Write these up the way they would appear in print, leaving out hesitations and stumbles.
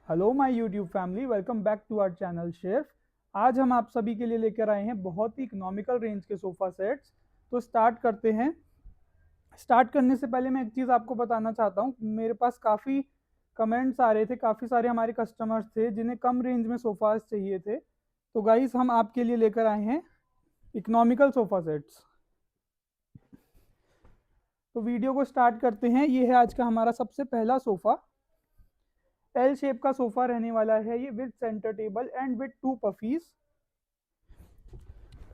Hello my YouTube family, welcome back to our channel chef. आज हम आप सभी के लिए लेकर आए हैं बहुत ही इकोनॉमिकल रेंज के सोफ़ा सेट्स। तो स्टार्ट करते हैं। स्टार्ट करने से पहले मैं एक चीज़ आपको बताना चाहता हूँ। मेरे पास काफ़ी कमेंट्स आ रहे थे, काफ़ी सारे हमारे कस्टमर्स थे जिन्हें कम रेंज में सोफ़ाज़ चाहिए थे। तो गाइस, हम आपके लिए लेकर आए हैं इकोनॉमिकल सोफ़ा सेट्स। तो वीडियो को स्टार्ट करते हैं। ये है आज का हमारा सबसे पहला सोफ़ा। एल शेप का सोफ़ा रहने वाला है ये, with centre table and with two puffies.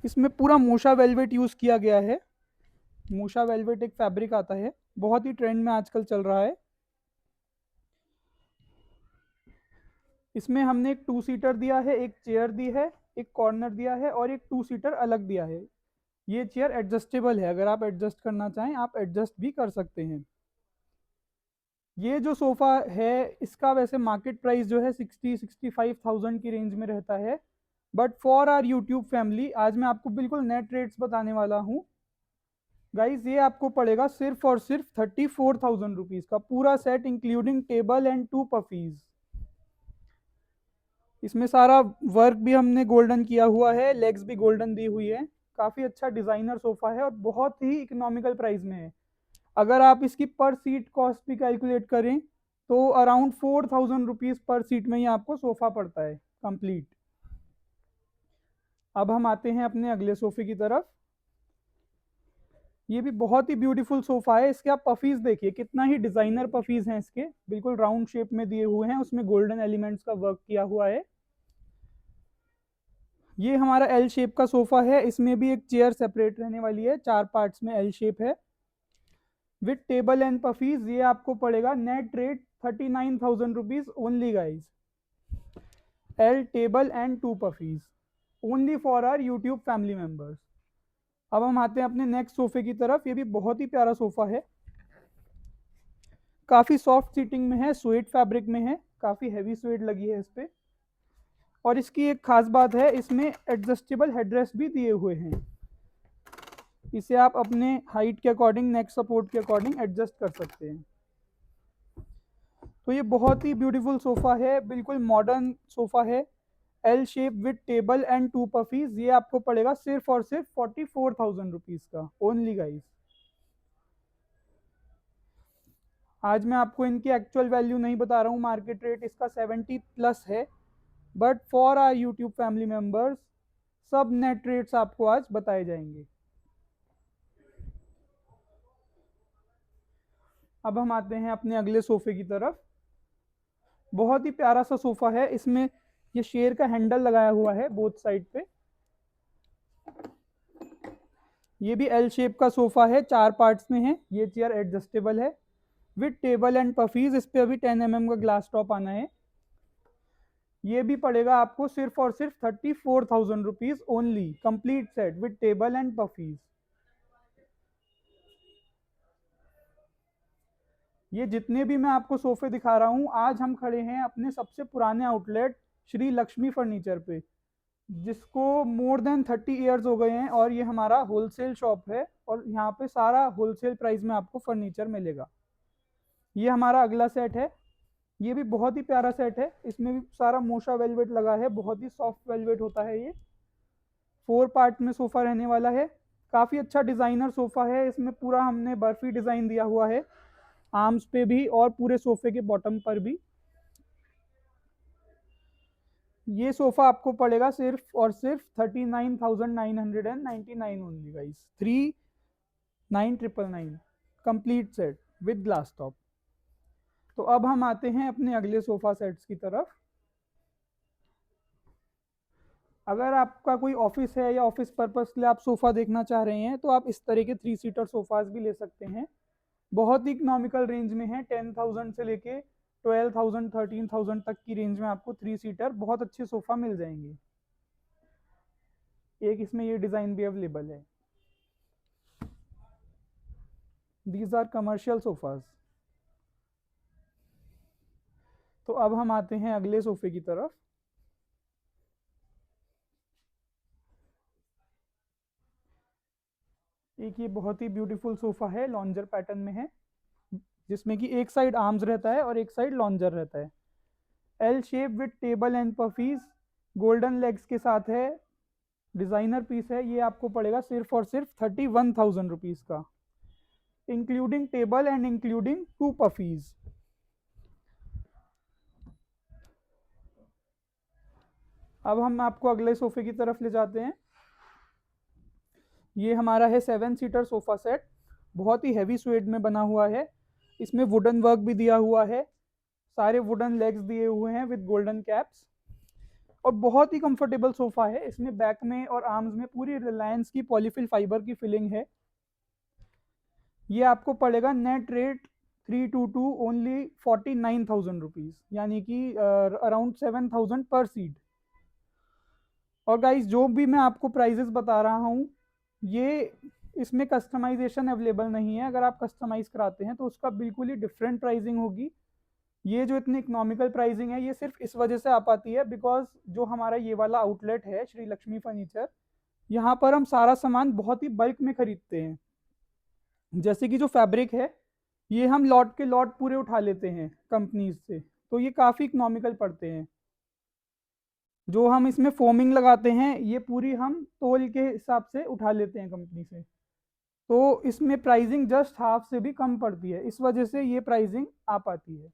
इसमें पूरा मूशा वेलवेट यूज़ किया गया है। मूशा वेलवेट एक फैब्रिक आता है, बहुत ही ट्रेंड में आजकल चल रहा है। इसमें हमने एक टू सीटर दिया है, एक चेयर दी है, एक कॉर्नर दिया है और एक टू सीटर अलग दिया है। ये चेयर एडजस्टेबल है, अगर आप एडजस्ट करना चाहें आप एडजस्ट भी कर सकते हैं। ये जो सोफ़ा है इसका वैसे मार्केट प्राइस जो है 60-65,000 की रेंज में रहता है। But for our YouTube family आज मैं आपको बिल्कुल नेट रेट्स बताने वाला हूँ। गाइज, ये आपको पड़ेगा सिर्फ और सिर्फ 34,000 रुपीज़ का पूरा set, including table and two puffies. इसमें सारा वर्क भी हमने गोल्डन किया हुआ है, लेग्स भी गोल्डन दी हुई है। काफ़ी अच्छा डिज़ाइनर सोफ़ा है और बहुत ही इकोनॉमिकल प्राइस में है। अगर आप इसकी पर सीट कॉस्ट भी कैलकुलेट करें तो अराउंड 4,000 रुपीज़ पर सीट में ही आपको सोफ़ा पड़ता है कंप्लीट। अब हम आते हैं अपने अगले सोफ़े की तरफ। ये भी बहुत ही ब्यूटीफुल सोफा है। इसके आप पफीज देखिए, कितना ही डिजाइनर पफीज हैं इसके, बिल्कुल राउंड शेप में दिए हुए हैं, उसमें गोल्डन एलिमेंट्स का वर्क किया हुआ है। ये हमारा एल शेप का सोफा है। इसमें भी एक चेयर सेपरेट रहने वाली है, चार पार्ट्स में एल शेप है। विथ टेबल एंड पफीज ये आपको पड़ेगा net rate 39,000 rupees only guys. L table and two puffies only for our YouTube family members. अब हम आते हैं अपने नेक्स्ट सोफे की तरफ। ये भी बहुत ही प्यारा सोफा है, काफ़ी सॉफ्ट सीटिंग में है, स्वेट फैब्रिक में है, काफ़ी हैवी स्वेट लगी है इस पे। और इसकी एक खास बात है, इसमें एडजस्टेबल हेडरेस्ट भी दिए हुए हैं। इसे आप अपने हाइट के अकॉर्डिंग, नेक सपोर्ट के अकॉर्डिंग एडजस्ट कर सकते हैं। तो ये बहुत ही ब्यूटीफुल सोफ़ा है, बिल्कुल मॉडर्न सोफ़ा है। L shape with table and two puffies ये आपको पड़ेगा सिर्फ और सिर्फ 44,000 रुपीज़ का ओनली गाइज। आज मैं आपको इनकी एक्चुअल वैल्यू नहीं बता रहा हूँ, मार्केट रेट इसका 70 प्लस है। But for our YouTube family members सब नेट रेट्स आपको आज बताए जाएंगे। अब हम आते हैं अपने अगले सोफे की तरफ। बहुत ही प्यारा सा सोफा है। इसमें ये शेर का हैंडल लगाया हुआ है बोथ साइड पे। ये भी एल शेप का सोफा है, चार पार्ट्स में है। ये चेयर एडजस्टेबल है विद टेबल एंड पफीज। इस पे अभी 10 mm का ग्लास टॉप आना है। ये भी पड़ेगा आपको सिर्फ और सिर्फ 34,000 rupees only, complete set with table and puffies. ये जितने भी मैं आपको सोफे दिखा रहा हूँ, आज हम खड़े हैं अपने सबसे पुराने आउटलेट श्री लक्ष्मी फर्नीचर पे, जिसको मोर देन 30 ईयर्स हो गए हैं। और ये हमारा होलसेल शॉप है और यहाँ पे सारा होलसेल प्राइस में आपको फर्नीचर मिलेगा। ये हमारा अगला सेट है। ये भी बहुत ही प्यारा सेट है। इसमें भी सारा मोशा वेलवेट लगा है, बहुत ही सॉफ्ट वेलवेट होता है ये। 4 पार्ट में सोफ़ा रहने वाला है। काफ़ी अच्छा डिज़ाइनर सोफ़ा है। इसमें पूरा हमने बर्फी डिज़ाइन दिया हुआ है, आर्म्स पे भी और पूरे सोफे के बॉटम पर भी। ये सोफा आपको पड़ेगा सिर्फ और सिर्फ 39,999 only guys. 39,999 complete set with glass top. तो अब हम आते हैं अपने अगले सोफा सेट्स की तरफ। अगर आपका कोई ऑफिस है या ऑफिस पर्पस के लिए आप सोफ़ा देखना चाह रहे हैं तो आप इस तरह के 3 सीटर सोफ़ाज भी ले सकते हैं। बहुत ही इकोनॉमिकल रेंज में है, 10,000 से लेके 12,000 13,000 तक की रेंज में आपको 3 सीटर बहुत अच्छे सोफ़ा मिल जाएंगे। एक इसमें ये डिज़ाइन भी अवेलेबल है। These are commercial sofas. तो अब हम आते हैं अगले सोफे की तरफ। एक ये बहुत ही ब्यूटीफुल सोफा है, लॉन्जर पैटर्न में है, जिसमें कि एक साइड आर्म्स रहता है और एक साइड लॉन्जर रहता है। L shape with table and puffies, golden legs के साथ है, डिज़ाइनर पीस है। ये आपको पड़ेगा सिर्फ और सिर्फ 31,000 रुपीज़ का, including table and including 2 puffies. अब हम आपको अगले सोफे की तरफ ले जाते हैं। ये हमारा है 7 सीटर सोफ़ा सेट, बहुत ही हैवी स्वेड में बना हुआ है। इसमें वुडन वर्क भी दिया हुआ है, सारे वुडन लेग्स दिए हुए हैं विद गोल्डन कैप्स, और बहुत ही कंफर्टेबल सोफ़ा है। इसमें बैक में और आर्म्स में पूरी रिलायंस की पॉलीफिल फाइबर की फिलिंग है। ये आपको पड़ेगा नेट रेट 322 ओनली 49,000 रुपीज़, यानी कि अराउंड 7,000 पर सीट। और गाइस जो भी मैं आपको प्राइजेस बता रहा हूँ, ये इसमें कस्टमाइजेशन अवेलेबल नहीं है। अगर आप कस्टमाइज़ कराते हैं तो उसका बिल्कुल ही डिफरेंट प्राइसिंग होगी। ये जो इतनी इकोनॉमिकल प्राइसिंग है, ये सिर्फ इस वजह से आ पाती है बिकॉज जो हमारा ये वाला आउटलेट है श्री लक्ष्मी फर्नीचर, यहाँ पर हम सारा सामान बहुत ही बल्क में खरीदते हैं। जैसे कि जो फैब्रिक है, ये हम लॉट के लॉट पूरे उठा लेते हैं कंपनीज से, तो ये काफ़ी इकोनॉमिकल पड़ते हैं। जो हम इसमें फोमिंग लगाते हैं, ये पूरी हम तोल के हिसाब से उठा लेते हैं कंपनी से, तो इसमें प्राइसिंग जस्ट हाफ से भी कम पड़ती है, इस वजह से ये प्राइसिंग आ पाती है।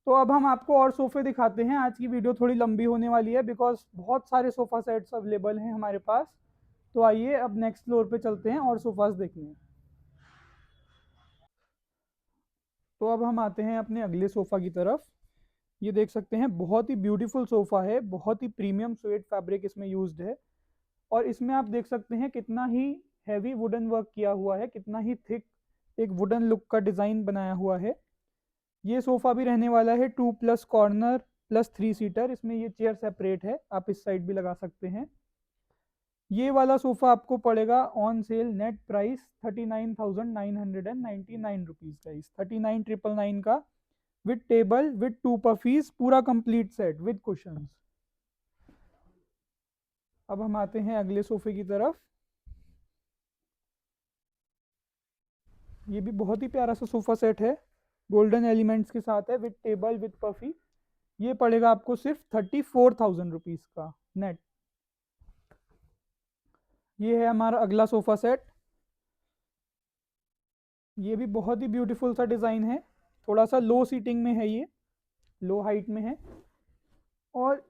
तो अब हम आपको और सोफ़े दिखाते हैं। आज की वीडियो थोड़ी लंबी होने वाली है बिकॉज बहुत सारे सोफ़ा सेट्स अवेलेबल हैं हमारे पास। तो आइए अब नेक्स्ट फ्लोर पे चलते हैं और सोफ़ाज़ देखने। तो अब हम आते हैं अपने अगले सोफ़ा की तरफ। ये देख सकते हैं, बहुत ही ब्यूटीफुल सोफ़ा है, बहुत ही प्रीमियम स्वेट फैब्रिक इसमें यूज्ड है, और इसमें आप देख सकते हैं कितना ही हैवी वुडन वर्क किया हुआ है, कितना ही थिक एक वुडन लुक का डिज़ाइन बनाया हुआ है। ये सोफ़ा भी रहने वाला है 2 प्लस कॉर्नर प्लस 3 सीटर। इसमें ये चेयर सेपरेट है, आप इस साइड भी लगा सकते हैं। ये वाला सोफ़ा आपको पड़ेगा on sale net price 39,999 rupees guys, 39,999 का, विद टेबल विद 2 पफीज, पूरा कंप्लीट सेट विद कुशंस। अब हम आते हैं अगले सोफ़े की तरफ। ये भी बहुत ही प्यारा सा सोफ़ा सेट है, गोल्डन एलिमेंट्स के साथ है, विद टेबल विद पफी। ये पड़ेगा आपको सिर्फ 34,000 रुपीज़ का नेट। ये है हमारा अगला सोफ़ा सेट। ये भी बहुत ही ब्यूटीफुल सा डिज़ाइन है, थोड़ा सा लो सीटिंग में है, ये लो हाइट में है, और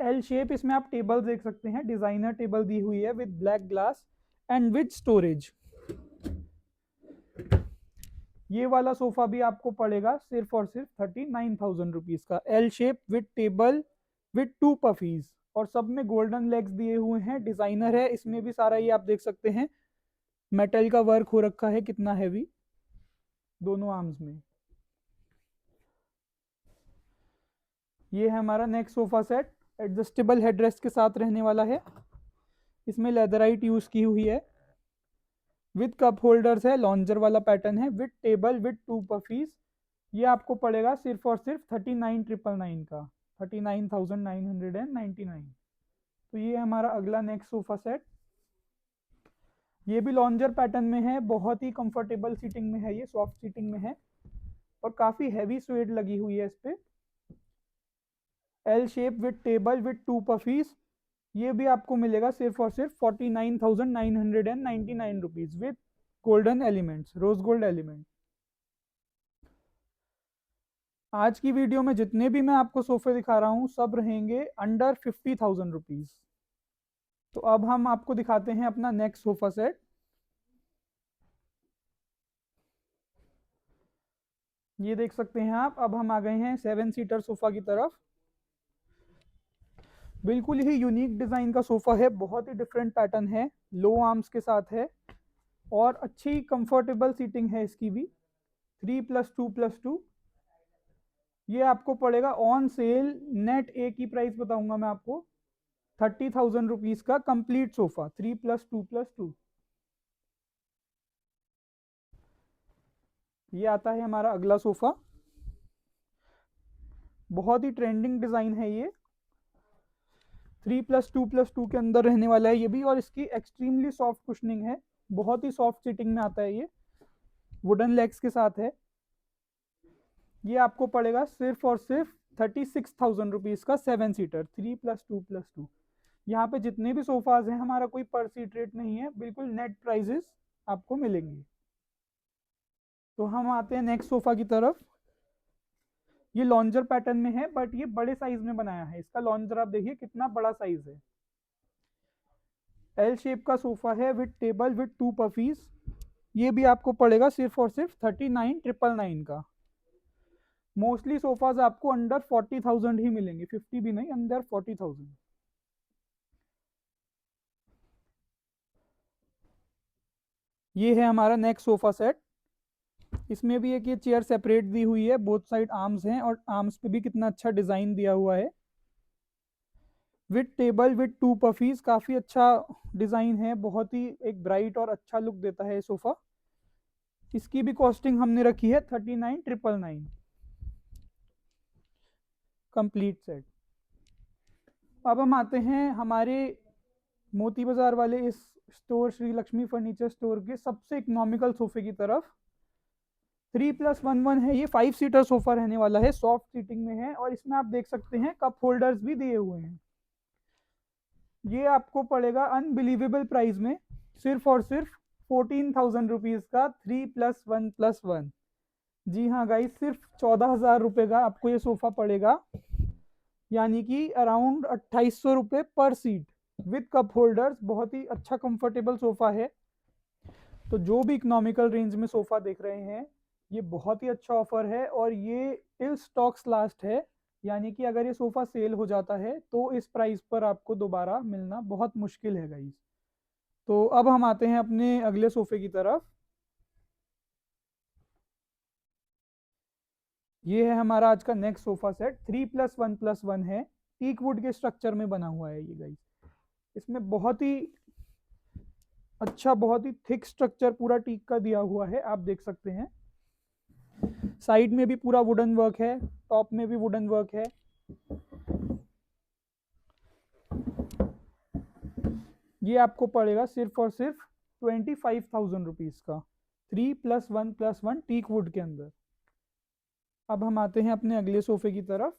एल शेप इसमें आप टेबल देख सकते हैं, डिज़ाइनर टेबल दी हुई है with black glass and with storage. ये वाला सोफ़ा भी आपको पड़ेगा सिर्फ और सिर्फ 39,000 रुपीज़ का, L shape with table with 2 puffies, और सब में गोल्डन लेग्स दिए हुए हैं, डिज़ाइनर है। इसमें भी सारा ये आप देख सकते हैं मेटल का वर्क हो रखा है, कितना हैवी दोनों आर्म्स में। ये है हमारा next sofa set, adjustable headrest के साथ रहने वाला है। इसमें लेदराइट यूज़ की हुई है, विद कप होल्डर्स है, लॉन्जर वाला पैटर्न है, विद टेबल विद 2 पफीज। ये आपको पड़ेगा सिर्फ और सिर्फ 39,999 का, 39,999। तो ये हमारा अगला नेक्स्ट सोफ़ा सेट। ये भी लॉन्जर पैटर्न में है, बहुत ही कंफर्टेबल सीटिंग में है, ये सॉफ्ट सीटिंग में है, और काफ़ी हैवी स्वेड लगी हुई है इस पर। L shape with table with 2 puffies. ये भी आपको मिलेगा सिर्फ और सिर्फ 49,999 rupees with golden elements, rose gold element. आज की वीडियो में जितने भी मैं आपको सोफे दिखा रहा हूँ, सब रहेंगे अंडर 50,000 रुपीज़। तो अब हम आपको दिखाते हैं अपना नेक्स्ट सोफा सेट। ये देख सकते हैं आप, अब हम आ गए हैं 7 सीटर सोफ़ा की तरफ। बिल्कुल ही यूनिक डिज़ाइन का सोफ़ा है, बहुत ही डिफरेंट पैटर्न है, लो आर्म्स के साथ है, और अच्छी कंफर्टेबल सीटिंग है इसकी भी, 3+2+2। ये आपको पड़ेगा ऑन सेल नेट, एक ही प्राइस बताऊंगा मैं आपको, 30,000 रुपीज़ का कंप्लीट सोफ़ा, 3+2+2। ये आता है हमारा अगला सोफ़ा, बहुत ही ट्रेंडिंग डिज़ाइन है ये, 3+2+2 के अंदर रहने वाला है ये भी, और इसकी एक्सट्रीमली सॉफ्ट कुशनिंग है, बहुत ही सॉफ्ट सीटिंग में आता है ये, वुडन लेग्स के साथ है। ये आपको पड़ेगा सिर्फ और सिर्फ ₹36,000 का 7 सीटर 3+2+2। यहाँ पे जितने भी सोफाज हैं हमारा कोई पर सीट रेट नहीं है, बिल्कुल नेट प्राइजेस आपको मिलेंगे। तो हम आते हैं नेक्स्ट सोफा की तरफ। ये लॉन्जर पैटर्न में है बट ये बड़े साइज में बनाया है। इसका लॉन्जर आप देखिए कितना बड़ा साइज है। एल शेप का सोफा है विद टेबल विद 2 पफीज। ये भी आपको पड़ेगा सिर्फ और सिर्फ 39,999 का। मोस्टली सोफाज आपको अंडर 40,000 ही मिलेंगे, 50 भी नहीं, अंडर 40,000। ये है हमारा नेक्स्ट सोफा सेट। इसमें भी एक ये चेयर सेपरेट दी हुई है, बोथ साइड आर्म्स हैं और आर्म्स पे भी कितना अच्छा डिजाइन दिया हुआ है। विद टेबल विद 2 पफीज, काफी अच्छा डिजाइन है, बहुत ही एक ब्राइट और अच्छा लुक देता है ये सोफा। इसकी भी कॉस्टिंग हमने रखी है 39,999 कंप्लीट सेट। अब हम आते हैं हमारे मोती बाजार वाले इस store Shri Lakshmi furniture store के सबसे इकोनॉमिकल सोफे की तरफ। 3+1 है, ये 5 सीटर सोफा रहने वाला है, सॉफ्ट सीटिंग में है और इसमें आप देख सकते हैं कप होल्डर्स भी दिए हुए हैं। ये आपको पड़ेगा अनबिलीवेबल प्राइस में सिर्फ और सिर्फ 14,000 का 3+1+1। जी हाँ गाइस, सिर्फ 14,000 रुपये का आपको ये सोफा पड़ेगा, यानी कि अराउंड 2,800 रुपये पर सीट विद कप होल्डर्स। बहुत ही अच्छा कंफर्टेबल सोफा है। तो जो भी इकोनॉमिकल रेंज में सोफा देख रहे हैं, ये बहुत ही अच्छा ऑफर है और ये टिल स्टॉक्स लास्ट है, यानी कि अगर ये सोफा सेल हो जाता है तो इस प्राइस पर आपको दोबारा मिलना बहुत मुश्किल है गाइस। तो अब हम आते हैं अपने अगले सोफे की तरफ। ये है हमारा आज का नेक्स्ट सोफा सेट, 3+1+1 है, टीक वुड के स्ट्रक्चर में बना हुआ है ये गाइस। इसमें बहुत ही अच्छा, बहुत ही थिक स्ट्रक्चर पूरा टीक का दिया हुआ है, आप देख सकते हैं। साइड में भी पूरा वुडन वर्क है, टॉप में भी वुडन वर्क है। ये आपको पड़ेगा सिर्फ और सिर्फ 25,000 का 3+1+1 टीक वुड के अंदर। अब हम आते हैं अपने अगले सोफे की तरफ।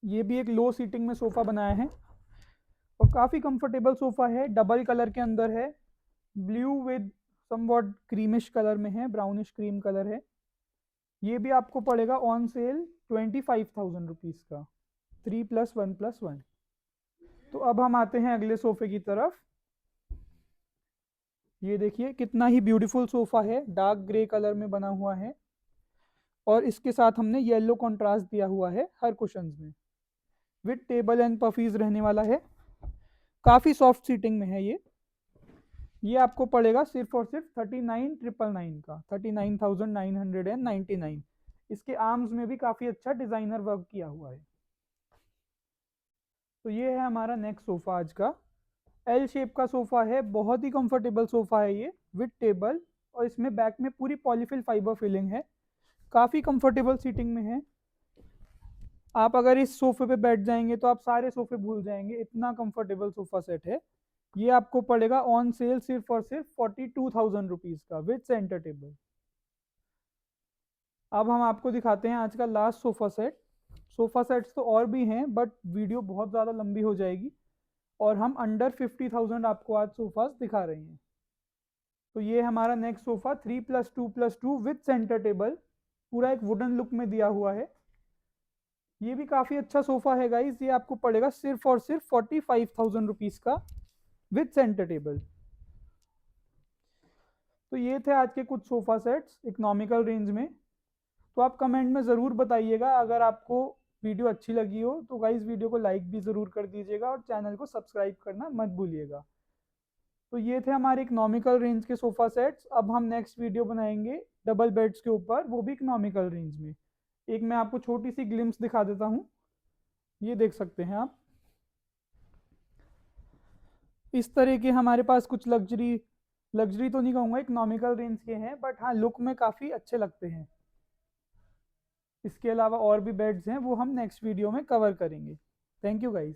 ये भी एक लो सीटिंग में सोफा बनाया है और काफ़ी कंफर्टेबल सोफा है, डबल कलर के अंदर है, blue with somewhat creamish colour में है, ब्राउनिश क्रीम कलर है। ये भी आपको पड़ेगा ऑन सेल 25,000 का 3+1+1। तो अब हम आते हैं अगले सोफे की तरफ। ये देखिए कितना ही ब्यूटीफुल सोफा है, डार्क ग्रे कलर में बना हुआ है और इसके साथ हमने येलो कॉन्ट्रास्ट दिया हुआ है हर कुशन्स में। विद टेबल एंड पफीज रहने वाला है, काफ़ी सॉफ्ट सीटिंग में है ये आपको पड़ेगा सिर्फ और सिर्फ 39,999 का 39,999। इसके आर्म्स में भी काफ़ी अच्छा डिज़ाइनर वर्क किया हुआ है। तो ये है हमारा नेक्स्ट सोफ़ा आज का। एल शेप का सोफ़ा है, बहुत ही कंफर्टेबल सोफ़ा है ये विद टेबल और इसमें बैक में पूरी पॉलीफिल फाइबर फिलिंग है, काफ़ी कंफर्टेबल सीटिंग में है। आप अगर इस सोफे पे बैठ जाएंगे तो आप सारे सोफे भूल जाएंगे, इतना कंफर्टेबल सोफ़ा सेट है। ये आपको पड़ेगा ऑन सेल सिर्फ और सिर्फ 42,000 का विद सेंटर टेबल। अब हम आपको दिखाते हैं आज का last sofa set. Sofa sets तो और भी हैं बट वीडियो बहुत ज़्यादा लंबी हो जाएगी और हम अंडर 50,000 आपको आज सोफ़ास दिखा रहे हैं। तो ये हमारा next sofa 3+2+2 with centre table, पूरा एक वुडन लुक में दिया हुआ है। ये भी काफ़ी अच्छा सोफ़ा है गाइज, ये आपको पड़ेगा सिर्फ और सिर्फ 45,000 का विद सेंटर टेबल। तो ये थे आज के कुछ सोफ़ा सेट्स इकोनॉमिकल रेंज में। तो आप कमेंट में ज़रूर बताइएगा अगर आपको वीडियो अच्छी लगी हो तो गाइज वीडियो को लाइक भी ज़रूर कर दीजिएगा और चैनल को सब्सक्राइब करना मत भूलिएगा। तो ये थे हमारे इकोनॉमिकल रेंज के सोफ़ा सेट्स। अब हम नेक्स्ट वीडियो बनाएंगे डबल बेड्स के ऊपर, वो भी इकोनॉमिकल रेंज में। एक मैं आपको छोटी सी ग्लिम्स दिखा देता हूँ, ये देख सकते हैं आप। इस तरह के हमारे पास कुछ लग्जरी तो नहीं कहूँगा, इकोनॉमिकल रेंज के हैं बट हाँ लुक में काफ़ी अच्छे लगते हैं। इसके अलावा और भी बेड्स हैं, वो हम नेक्स्ट वीडियो में कवर करेंगे। Thank you guys.